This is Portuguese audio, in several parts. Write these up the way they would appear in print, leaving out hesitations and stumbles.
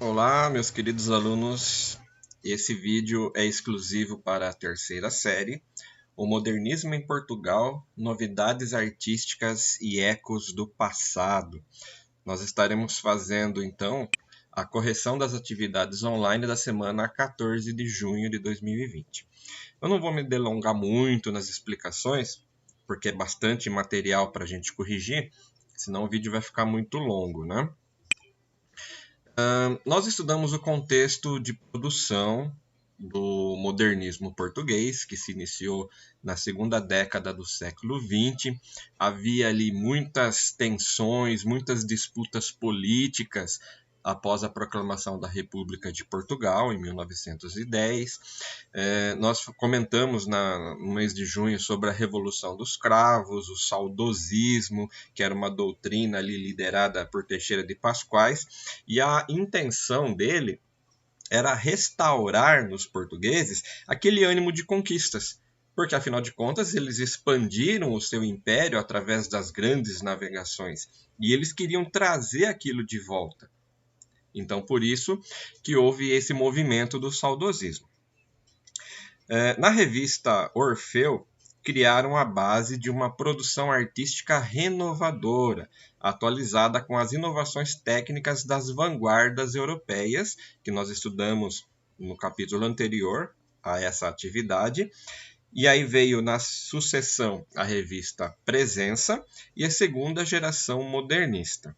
Olá, meus queridos alunos. Esse vídeo é exclusivo para a terceira série, O Modernismo em Portugal, Novidades Artísticas e Ecos do Passado. Nós estaremos fazendo, então, a correção das atividades online da semana 14 de junho de 2020. Eu não vou me delongar muito nas explicações, porque é bastante material para a gente corrigir, senão o vídeo vai ficar muito longo, né? Nós estudamos o contexto de produção do modernismo português, que se iniciou na segunda década do século XX. Havia ali muitas tensões, muitas disputas políticas após a proclamação da República de Portugal, em 1910. Nós comentamos no mês de junho sobre a Revolução dos Cravos, o saudosismo, que era uma doutrina ali liderada por Teixeira de Pascoais, e a intenção dele era restaurar nos portugueses aquele ânimo de conquistas, porque afinal de contas eles expandiram o seu império através das grandes navegações e eles queriam trazer aquilo de volta. Então, por isso que houve esse movimento do saudosismo. Na revista Orfeu, criaram a base de uma produção artística renovadora, atualizada com as inovações técnicas das vanguardas europeias, que nós estudamos no capítulo anterior a essa atividade. E aí veio na sucessão a revista Presença e a segunda geração modernista.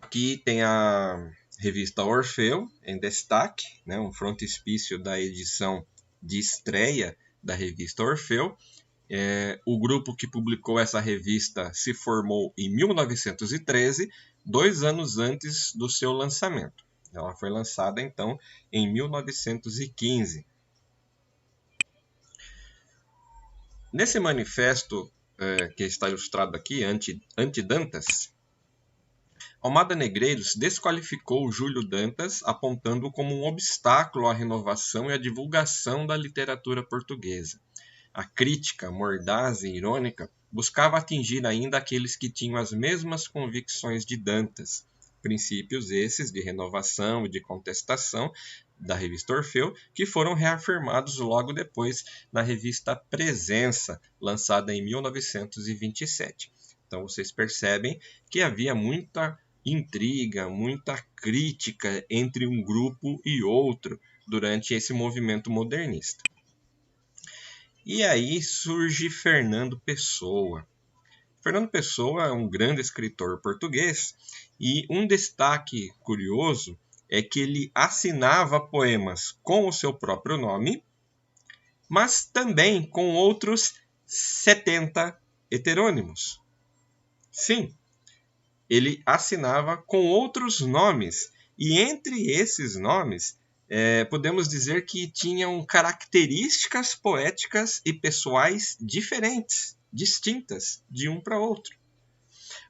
Aqui tem a revista Orfeu, em destaque, né, um frontispício da edição de estreia da revista Orfeu. O grupo que publicou essa revista se formou em 1913, 2 anos antes do seu lançamento. Ela foi lançada, então, em 1915. Nesse manifesto que está ilustrado aqui, Anti-Dantas, Almada Negreiros desqualificou Júlio Dantas, apontando-o como um obstáculo à renovação e à divulgação da literatura portuguesa. A crítica, mordaz e irônica, buscava atingir ainda aqueles que tinham as mesmas convicções de Dantas, princípios esses de renovação e de contestação da revista Orfeu, que foram reafirmados logo depois na revista Presença, lançada em 1927. Então vocês percebem que havia muita intriga, muita crítica entre um grupo e outro durante esse movimento modernista. E aí surge Fernando Pessoa. Fernando Pessoa é um grande escritor português e um destaque curioso é que ele assinava poemas com o seu próprio nome, mas também com outros 70 heterônimos. Sim, ele assinava com outros nomes, e entre esses nomes, podemos dizer que tinham características poéticas e pessoais diferentes, distintas de um para outro.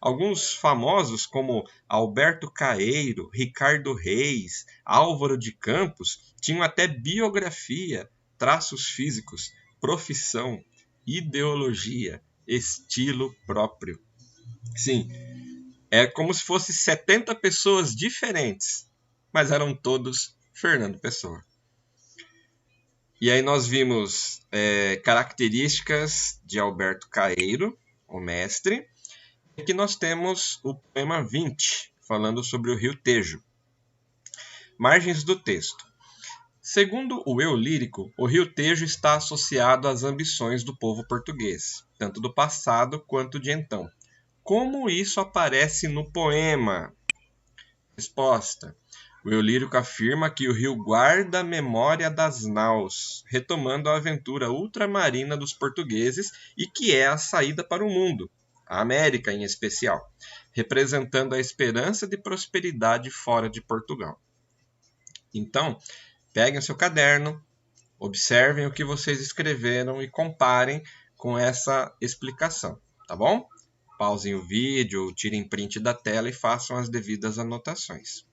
Alguns famosos, como Alberto Caeiro, Ricardo Reis, Álvaro de Campos, tinham até biografia, traços físicos, profissão, ideologia, estilo próprio. Sim, é como se fossem 70 pessoas diferentes, mas eram todos Fernando Pessoa. E aí nós vimos características de Alberto Caeiro, o mestre. E aqui nós temos o poema 20, falando sobre o rio Tejo. Margens do texto. Segundo o eu lírico, o rio Tejo está associado às ambições do povo português, tanto do passado quanto de então. Como isso aparece no poema? Resposta. O eu lírico afirma que o rio guarda a memória das naus, retomando a aventura ultramarina dos portugueses e que é a saída para o mundo, a América em especial, representando a esperança de prosperidade fora de Portugal. Então, peguem o seu caderno, observem o que vocês escreveram e comparem com essa explicação, tá bom? Pausem o vídeo, tirem print da tela e façam as devidas anotações.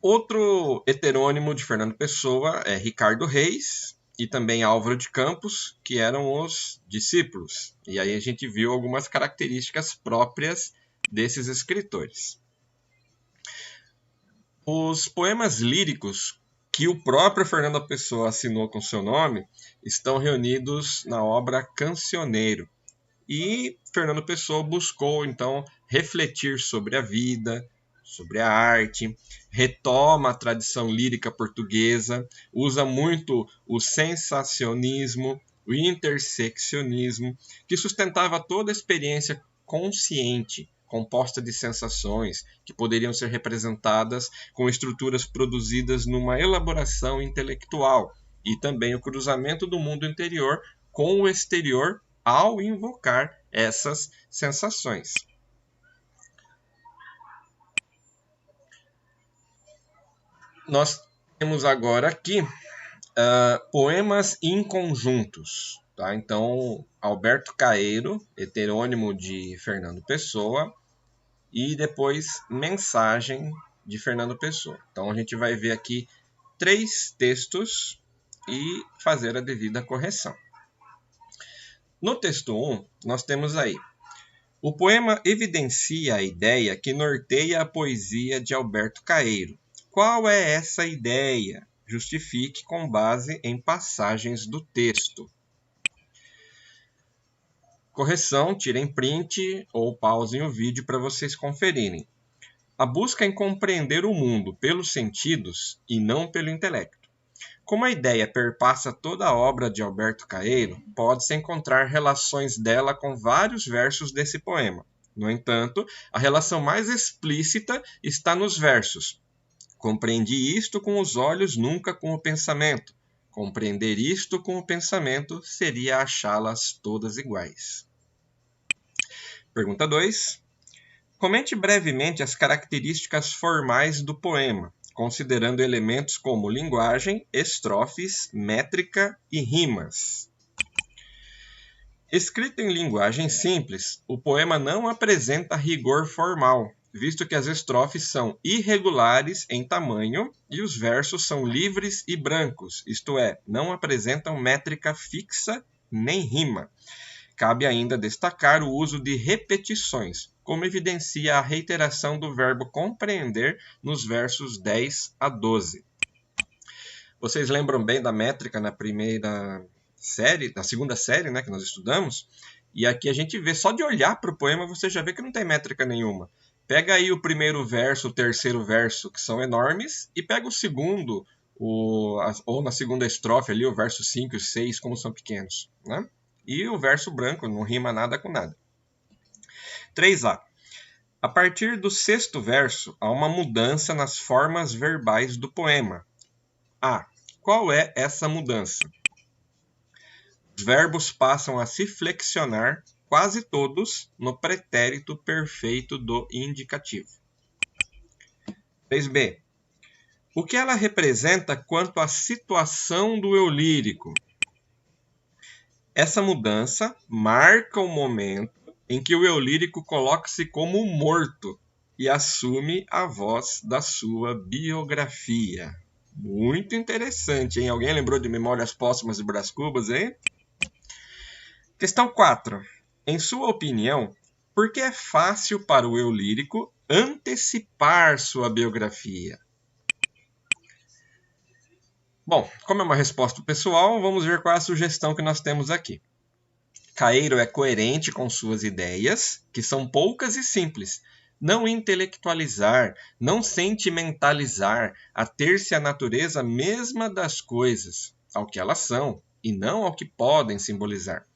Outro heterônimo de Fernando Pessoa é Ricardo Reis e também Álvaro de Campos, que eram os discípulos. E aí a gente viu algumas características próprias desses escritores. Os poemas líricos que o próprio Fernando Pessoa assinou com seu nome estão reunidos na obra Cancioneiro. E Fernando Pessoa buscou, então, refletir sobre a vida, sobre a arte, retoma a tradição lírica portuguesa, usa muito o sensacionismo, o interseccionismo, que sustentava toda a experiência consciente, composta de sensações, que poderiam ser representadas com estruturas produzidas numa elaboração intelectual, e também o cruzamento do mundo interior com o exterior ao invocar essas sensações. Nós temos agora aqui poemas inconjuntos. Tá? Então, Alberto Caeiro, heterônimo de Fernando Pessoa, e depois Mensagem de Fernando Pessoa. Então, a gente vai ver aqui 3 textos e fazer a devida correção. No texto 1, nós temos aí: o poema evidencia a ideia que norteia a poesia de Alberto Caeiro. Qual é essa ideia? Justifique com base em passagens do texto. Correção, tirem print ou pausem o vídeo para vocês conferirem. A busca em compreender o mundo pelos sentidos e não pelo intelecto. Como a ideia perpassa toda a obra de Alberto Caeiro, pode-se encontrar relações dela com vários versos desse poema. No entanto, a relação mais explícita está nos versos. Compreendi isto com os olhos, nunca com o pensamento. Compreender isto com o pensamento seria achá-las todas iguais. Pergunta 2. Comente brevemente as características formais do poema, considerando elementos como linguagem, estrofes, métrica e rimas. Escrito em linguagem simples, o poema não apresenta rigor formal, visto que as estrofes são irregulares em tamanho e os versos são livres e brancos, isto é, não apresentam métrica fixa nem rima. Cabe ainda destacar o uso de repetições, como evidencia a reiteração do verbo compreender nos versos 10 a 12. Vocês lembram bem da métrica na primeira série, na segunda série, né, que nós estudamos? E aqui a gente vê, só de olhar para o poema, você já vê que não tem métrica nenhuma. Pega aí o primeiro verso, o terceiro verso, que são enormes, e pega o segundo, ou na segunda estrofe ali, o verso 5 e 6, como são pequenos, né? E o verso branco, não rima nada com nada. 3a. A partir do 6º verso, há uma mudança nas formas verbais do poema. A. Qual é essa mudança? Os verbos passam a se flexionar, quase todos, no pretérito perfeito do indicativo. 3b. O que ela representa quanto à situação do eu lírico? Essa mudança marca o momento em que o eu lírico coloca-se como morto e assume a voz da sua biografia. Muito interessante, hein? Alguém lembrou de Memórias Póstumas de Brás Cubas, hein? Questão 4. Em sua opinião, por que é fácil para o eu lírico antecipar sua biografia? Bom, como é uma resposta pessoal, vamos ver qual é a sugestão que nós temos aqui. Caeiro é coerente com suas ideias, que são poucas e simples. Não intelectualizar, não sentimentalizar, ater-se à natureza mesma das coisas, ao que elas são, e não ao que podem simbolizar.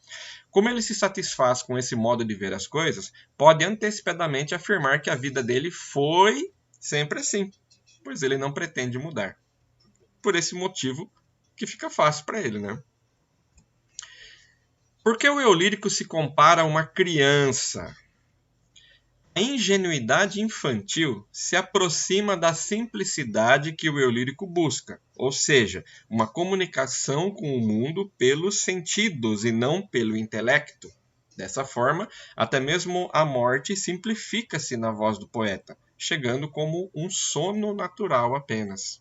Como ele se satisfaz com esse modo de ver as coisas, pode antecipadamente afirmar que a vida dele foi sempre assim, pois ele não pretende mudar. Por esse motivo que fica fácil para ele, né? Por que o eu lírico se compara a uma criança? A ingenuidade infantil se aproxima da simplicidade que o eu lírico busca, ou seja, uma comunicação com o mundo pelos sentidos e não pelo intelecto. Dessa forma, até mesmo a morte simplifica-se na voz do poeta, chegando como um sono natural apenas.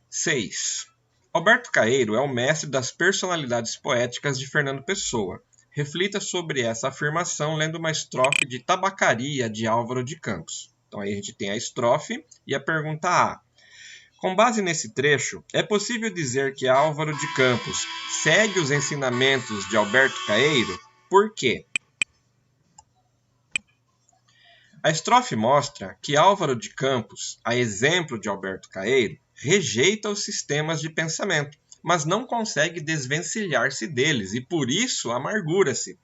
6. Alberto Caeiro é o mestre das personalidades poéticas de Fernando Pessoa. Reflita sobre essa afirmação lendo uma estrofe de Tabacaria, de Álvaro de Campos. Então aí a gente tem a estrofe e a pergunta A. Com base nesse trecho, é possível dizer que Álvaro de Campos segue os ensinamentos de Alberto Caeiro? Por quê? A estrofe mostra que Álvaro de Campos, a exemplo de Alberto Caeiro, rejeita os sistemas de pensamento, mas não consegue desvencilhar-se deles e, por isso, amargura-se.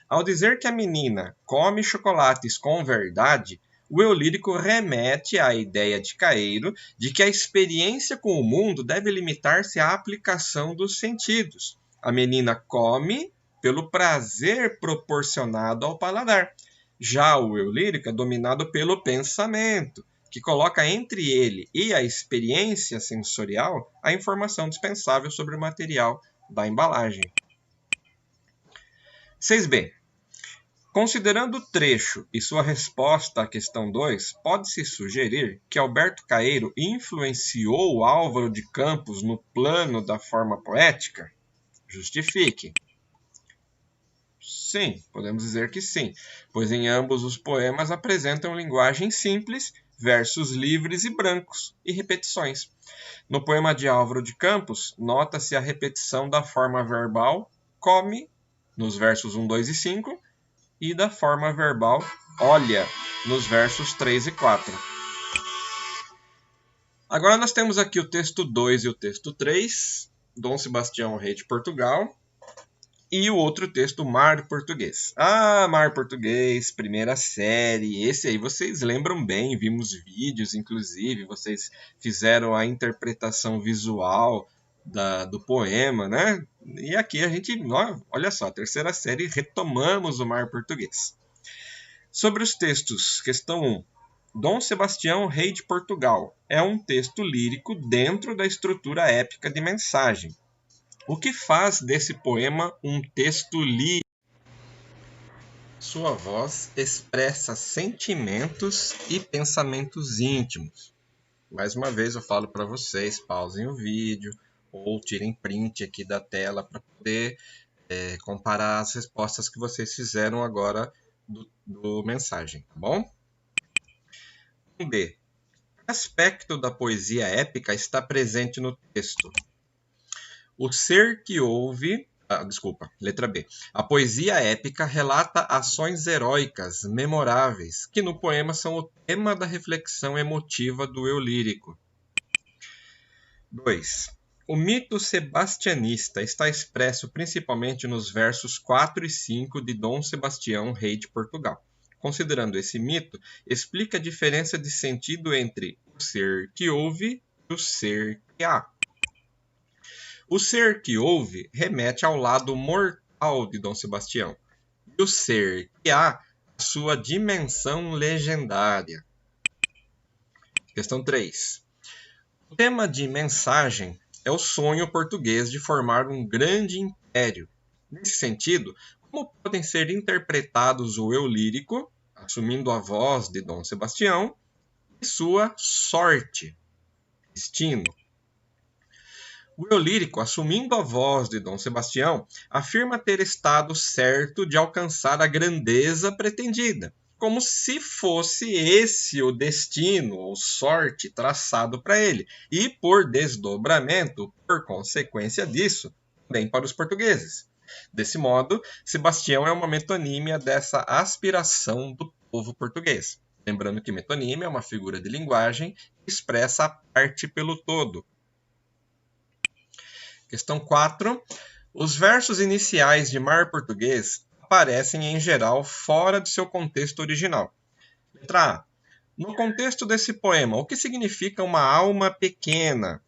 Ao dizer que a menina come chocolates com verdade, o eu lírico remete à ideia de Caeiro de que a experiência com o mundo deve limitar-se à aplicação dos sentidos. A menina come pelo prazer proporcionado ao paladar. Já o eu lírico é dominado pelo pensamento, que coloca entre ele e a experiência sensorial a informação dispensável sobre o material da embalagem. 6b. Considerando o trecho e sua resposta à questão 2, pode-se sugerir que Alberto Caeiro influenciou Álvaro de Campos no plano da forma poética? Justifique. Sim, podemos dizer que sim, pois em ambos os poemas apresentam linguagem simples, versos livres e brancos, e repetições. No poema de Álvaro de Campos, nota-se a repetição da forma verbal come, nos versos 1, 2 e 5, e da forma verbal olha, nos versos 3 e 4. Agora nós temos aqui o texto 2 e o texto 3, Dom Sebastião, Rei de Portugal, e o outro texto, Mar Português. Mar Português, primeira série, esse aí vocês lembram bem, vimos vídeos, inclusive, vocês fizeram a interpretação visual do poema, né? E aqui a gente, olha só, terceira série, retomamos o Mar Português. Sobre os textos, questão 1. Dom Sebastião, Rei de Portugal, é um texto lírico dentro da estrutura épica de mensagem. O que faz desse poema um texto lírico? Sua voz expressa sentimentos e pensamentos íntimos. Mais uma vez eu falo para vocês, pausem o vídeo ou tirem print aqui da tela para poder comparar as respostas que vocês fizeram agora do mensagem, tá bom? 1b. Que aspecto da poesia épica está presente no texto? O ser que ouve... letra B. A poesia épica relata ações heróicas, memoráveis, que no poema são o tema da reflexão emotiva do eu lírico. 2. O mito sebastianista está expresso principalmente nos versos 4 e 5 de Dom Sebastião, Rei de Portugal. Considerando esse mito, explica a diferença de sentido entre o ser que ouve e o ser que há. O ser que ouve remete ao lado mortal de Dom Sebastião, e o ser que há a sua dimensão legendária. Questão 3. O tema de mensagem é o sonho português de formar um grande império. Nesse sentido, como podem ser interpretados o eu lírico, assumindo a voz de Dom Sebastião, e sua sorte, destino? O eu lírico, assumindo a voz de Dom Sebastião, afirma ter estado certo de alcançar a grandeza pretendida, como se fosse esse o destino ou sorte traçado para ele, e por desdobramento, por consequência disso, também para os portugueses. Desse modo, Sebastião é uma metonímia dessa aspiração do povo português. Lembrando que metonímia é uma figura de linguagem que expressa a parte pelo todo. Questão 4. Os versos iniciais de Mar Português aparecem, em geral, fora de seu contexto original. Letra A. No contexto desse poema, o que significa uma alma pequena?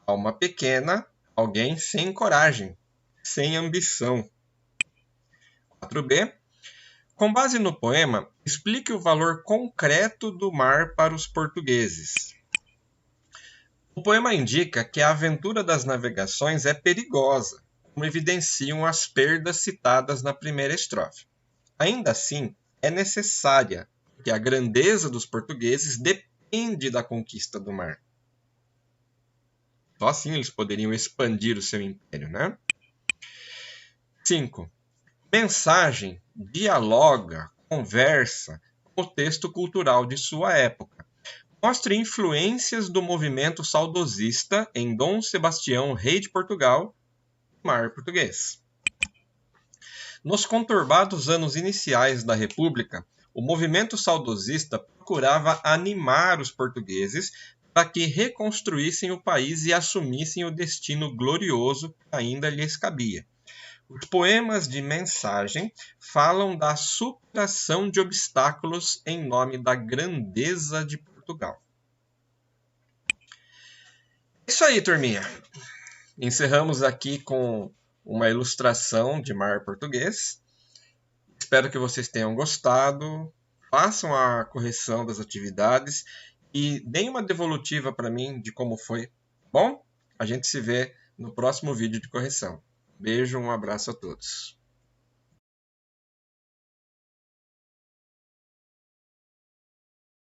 Alma pequena, alguém sem coragem, sem ambição. 4b. Com base no poema, explique o valor concreto do mar para os portugueses. O poema indica que a aventura das navegações é perigosa, como evidenciam as perdas citadas na primeira estrofe. Ainda assim, é necessária, porque a grandeza dos portugueses depende da conquista do mar. Só assim eles poderiam expandir o seu império, né? 5. Mensagem dialoga, conversa com o texto cultural de sua época. Mostra influências do movimento saudosista em Dom Sebastião, rei de Portugal, mar português. Nos conturbados anos iniciais da República, o movimento saudosista procurava animar os portugueses para que reconstruíssem o país e assumissem o destino glorioso que ainda lhes cabia. Os poemas de mensagem falam da superação de obstáculos em nome da grandeza de Portugal. É isso aí, turminha. Encerramos aqui com uma ilustração de mar português. Espero que vocês tenham gostado. Façam a correção das atividades e deem uma devolutiva para mim de como foi. Bom, a gente se vê no próximo vídeo de correção. Beijo, um abraço a todos.